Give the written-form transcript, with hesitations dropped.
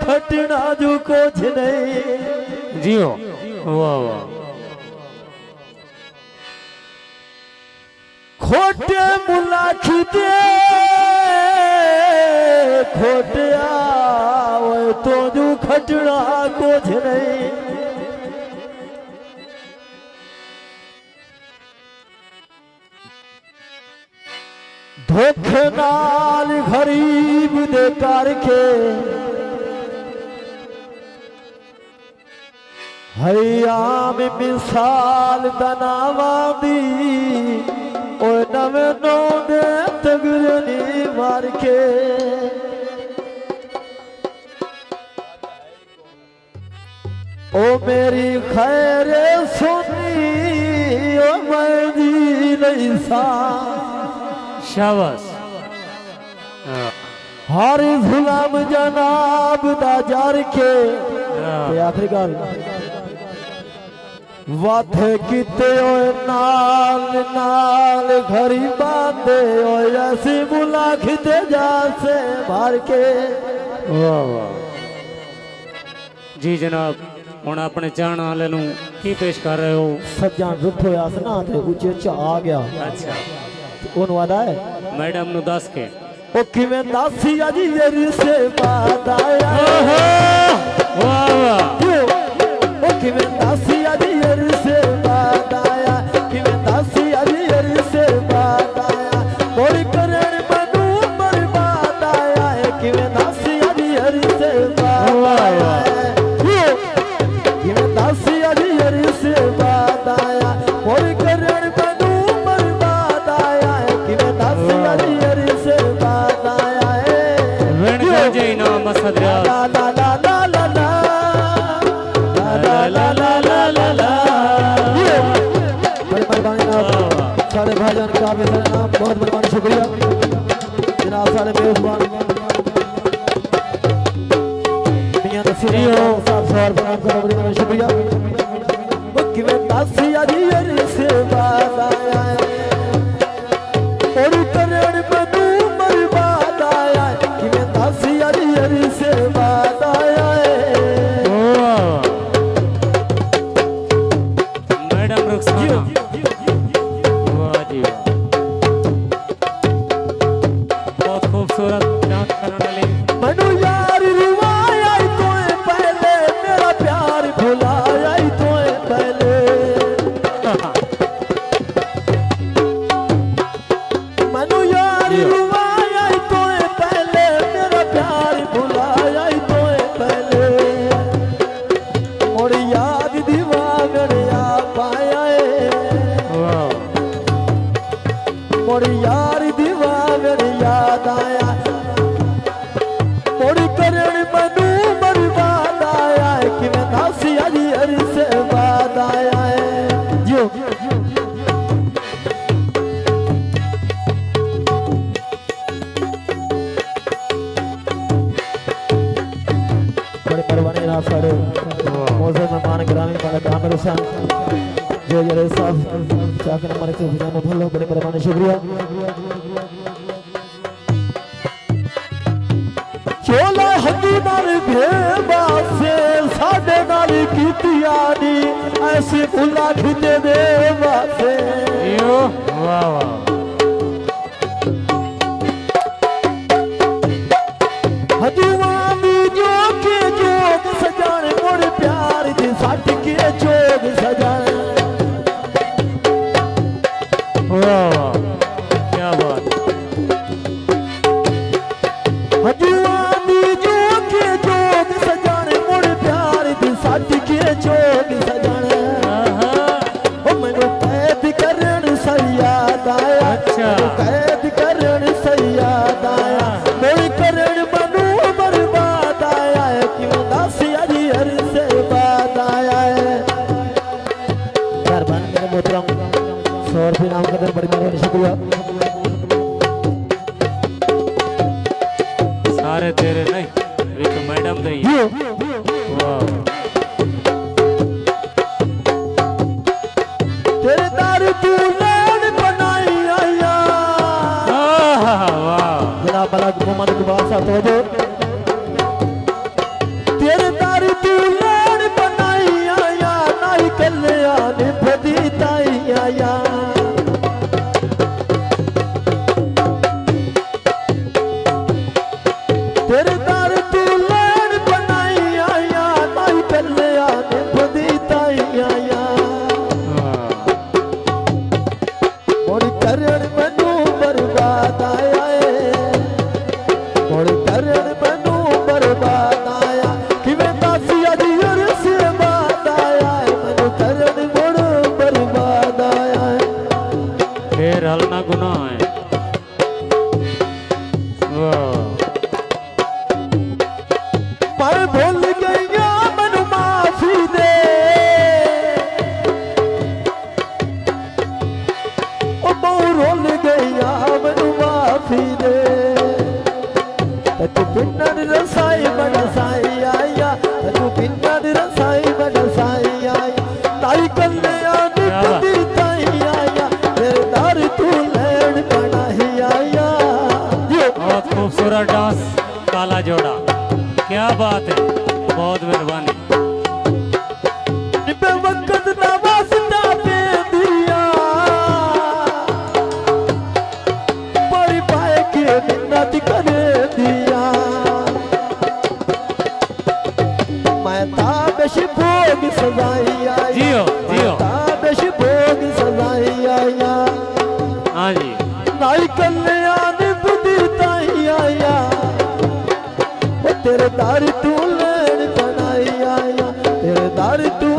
खटना जो कुछ नहीं जियो वाह वाह खोटे मुलाखी दे खोटे आवे तो जो खटना कुछ नहीं धोखे नाल गरीब दे करके हयाम मिसाल दनावा दी ओ नवे नो दे तगरनी मार के ओ मेरी खैर सुनी ओ मैं दी नहीं सा शाबाश हर गुलाम जनाब दा जार के आखिरी गल वाथे किते ओए नाल नाल घरी बांधे ओए ऐसी मुलाखते जा से भर के वाह वाह जी जनाब हुण अपने चाहण वाले नूं की पेश कर रहे हो सज्जन रुठ होया सी ना ते उच्चे च आ गया अच्छा ओन वादा है मैडम नु दस के ओ किवें दासी अजी मेरी से बात आया वाह वाह ओ किवें दासी अजी मेरी से बात आया किवें दासी अजी मेरी से बात आया मोरी करण बनू बर्बाद आया है किवें दासी अजी मेरी से बात आया किवें दासी अजी मेरी से बात आया मोरी करण बनू बर्बाद आया है किवें दासी अजी मेरी से बात आया है वेण जय नाम मसद ला ला ला ला ला ला ला ला ला ला ला ला बड़े मेहरबानी जनाब सारे भाईजान का नाम बहुत मेहरबानी शुक्रिया जनाब सारे मेहमान मियां नसीरी हो साहब सवार प्रणाम करो बड़ी मेहरबानी शुक्रिया वो किवें दासी अजी मेरी से बात आया है और करण बनू बर्बाद आया है किवें दासी अजी मेरी से बात आया है मैडम रुखसाना वाह जी वाह बहुत खूबसूरत डांस करने वाली मनु यार रुवाया तो पहले मेरा प्यार भुलाया तो पहले मनु यार रुवाया तो पहले मेरा प्यार भुलाया तो पहले और याद दीवागड़ आ पाया वाह और यार दीवागड़ याद आया और करण बनू बर्बाद आया है कि मैं दासी अजी हरी से बात आया है जो बड़े परवाने ना सारे मौजूद मेहमान ग्रामीण वाला कामिल हुसैन जो जरे साहब चाकन हमारे से बुझाना भलो बड़े परवाने शुक्रिया चोला हदी नाल भेबा से साडे नाल कीतिया नी ऐसी फुला खिते दे वासे यो वाह वाह हदुआनी जो के जोग सजान मोर प्यार दी सट के जोग सजान वाह वाह क्या बात हदुआनी जो के जोग सजान मोर प्यार दी सट के जोग सजान ओ मैनू कैद करन सयाद आया अच्छा। कैद करन सयाद आया मोर करण बनू बर्बाद आया है क्यों दासी अजी हर से बात आया है मेहरबान मेरे मोहतरम 100 रुपये नाम का बड़ी मेहरबानी शुक्रिया सारे तेरे नहीं एक मैडम दई वाह तेरे दार तू लैन बनाई आया वाह जनाब मलक मोहम्मद इकबाल साहब तवज्जो तू लड़ बनाई आया नाई कल्याण भदी ताई आया तेरे दार तू लड़ बनाई आया नाई कल्याण भदी ताई आया मोर करण मनु बर्बाद आया मोर करण मनु बर्बाद आया किवें दासिया दी अर से बात आया मनु करण मोर बर्बाद आया फिर हलना गुनाह है वाह मैं भूल गया मनु माफी दे ओ बहु रोल गया मनु माफी दे तू पिन्नर रसाई बड़साई आया तू पिन्नर रसाई बड़साई आया ताई कल्याण पति ताई आया तेरे दार तू लैण बनाही आया बहुत खूबसूरत डांस काला जोड़ा क्या बात है बहुत मेहरबानी निबे वक्त ना वास्ता पे दिया परी पाए के मिन्नत करे दिया मैं ताबश भोग सजाई आया जियो जियो ताबश भोग सजाई आया हाँ जी नाई कल्याण बुद्धि ताई आया तेरे दार तू लड़ बनाई आया तेरे दार तू